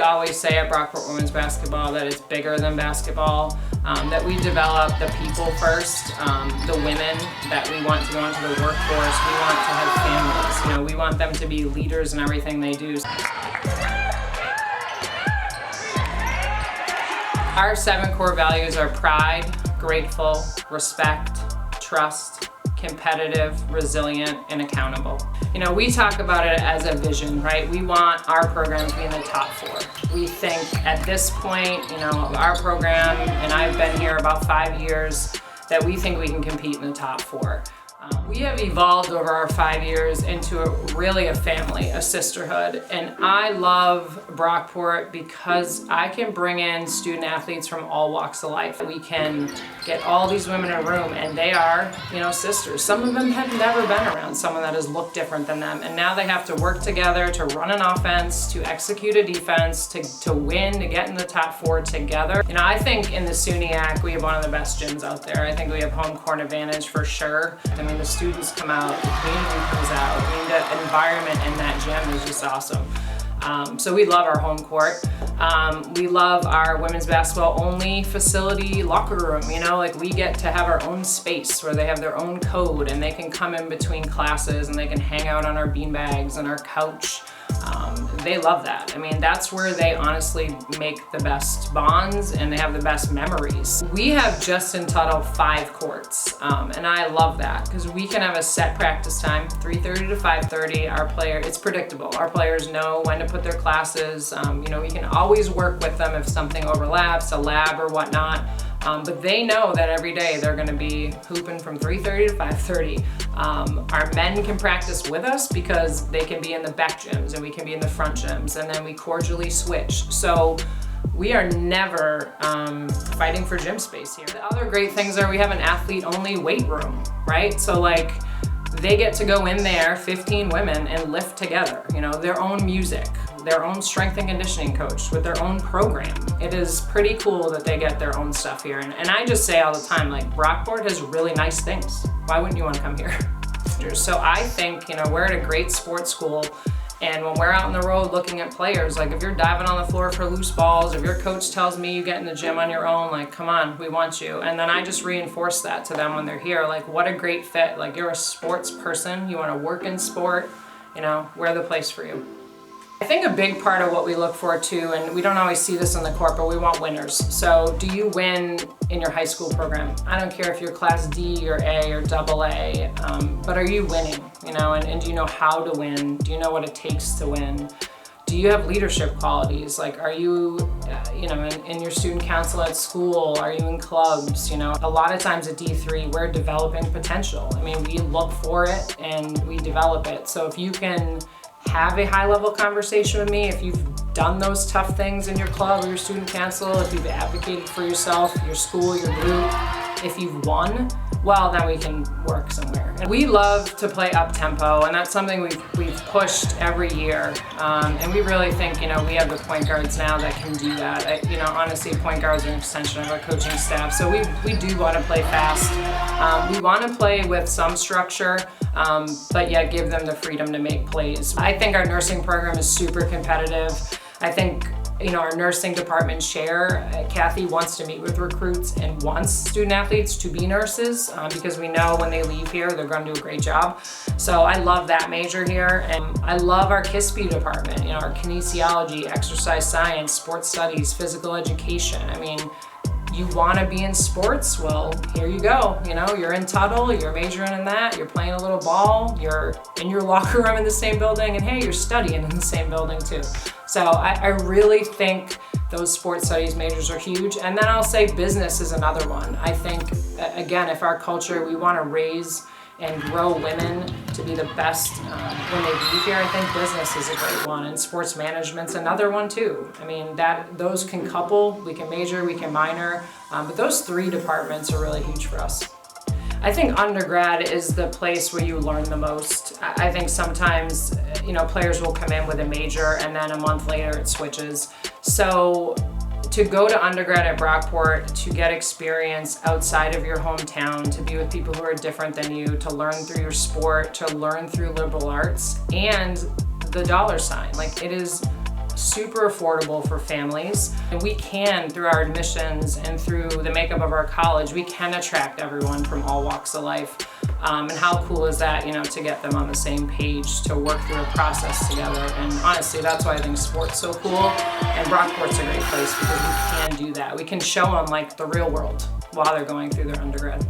always say at Brockport women's basketball that it's bigger than basketball, that we develop the people first, the women that we want to go into the workforce. We want to have families. You know, we want them to be leaders in everything they do. Our 7 core values are pride, grateful, respect, trust, competitive, resilient, and accountable. You know, we talk about it as a vision, right? We want our program to be in the top 4. We think at this point, you know, our program, and I've been here about 5 years, that we think we can compete in the top 4. We have evolved over our 5 years into really a family, a sisterhood. And I love Brockport because I can bring in student athletes from all walks of life. We can get all these women in a room and they are, you know, sisters. Some of them have never been around someone that has looked different than them. And now they have to work together to run an offense, to execute a defense, to win, to get in the top 4 together. You know, I think in the SUNY we have one of the best gyms out there. I think we have home court advantage for sure. I mean, the students come out, the community comes out. I mean, the environment in that gym is just awesome. So we love our home court. We love our women's basketball only facility locker room. You know, like we get to have our own space where they have their own code and they can come in between classes and they can hang out on our beanbags and our couch. They love that. I mean, that's where they honestly make the best bonds and they have the best memories. We have just in total 5 courts, and I love that because we can have a set practice time, 3:30 to 5:30. It's predictable. Our players know when to put their classes. You know, we can always work with them if something overlaps, a lab or whatnot. But they know that every day they're going to be hooping from 3:30 to 5:30. Our men can practice with us because they can be in the back gyms and we can be in the front gyms, and then we cordially switch. So we are never fighting for gym space here. The other great things are we have an athlete-only weight room, right? So like they get to go in there, 15 women, and lift together, you know, their own music, their own strength and conditioning coach with their own program. It is pretty cool that they get their own stuff here. And I just say all the time, like Brockport has really nice things. Why wouldn't you want to come here? So I think, you know, we're at a great sports school, and when we're out on the road looking at players, like if you're diving on the floor for loose balls, if your coach tells me you get in the gym on your own, like, come on, we want you. And then I just reinforce that to them when they're here. Like, what a great fit. Like, you're a sports person, you want to work in sport, you know, we're the place for you. I think a big part of what we look for too, and we don't always see this on the court, but we want winners. So do you win in your high school program? I don't care if you're class D or A or AA, but are you winning? You know, and do you know how to win? Do you know what it takes to win? Do you have leadership qualities? Like, are you, you know, in your student council at school? Are you in clubs? You know, a lot of times at D3, we're developing potential. I mean, we look for it and we develop it. So if you can have a high-level conversation with me, if you've done those tough things in your club or your student council, if you've advocated for yourself, your school, your group, if you've won, well, then we can work somewhere. And we love to play up-tempo, and that's something we've pushed every year. And we really think, you know, we have the point guards now that can do that. You know, honestly, point guards are an extension of our coaching staff, so we do want to play fast. We want to play with some structure, but yet give them the freedom to make plays. I think our nursing program is super competitive. I think, you know, our nursing department chair, Kathy, wants to meet with recruits and wants student athletes to be nurses because we know when they leave here, they're going to do a great job. So I love that major here. And I love our KISP department, you know, our kinesiology, exercise science, sports studies, physical education. I mean, you want to be in sports? Well, here you go. You know, you're in Tuttle, you're majoring in that, you're playing a little ball, you're in your locker room in the same building, and hey, you're studying in the same building too. So I really think those sports studies majors are huge. And then I'll say business is another one. I think, again, if our culture, we want to raise and grow women to be the best when they leave here, I think business is a great one, and sports management's another one too. I mean, those can couple, we can major, we can minor, but those 3 departments are really huge for us. I think undergrad is the place where you learn the most. I think sometimes, you know, players will come in with a major and then a month later it switches. So to go to undergrad at Brockport, to get experience outside of your hometown, to be with people who are different than you, to learn through your sport, to learn through liberal arts, and the dollar sign. Like, it is super affordable for families. And we can, through our admissions and through the makeup of our college, we can attract everyone from all walks of life. And how cool is that, to get them on the same page, to work through a process together. And honestly, that's why I think sport's so cool. And Brockport's a great place because we can do that. We can show them like the real world while they're going through their undergrad.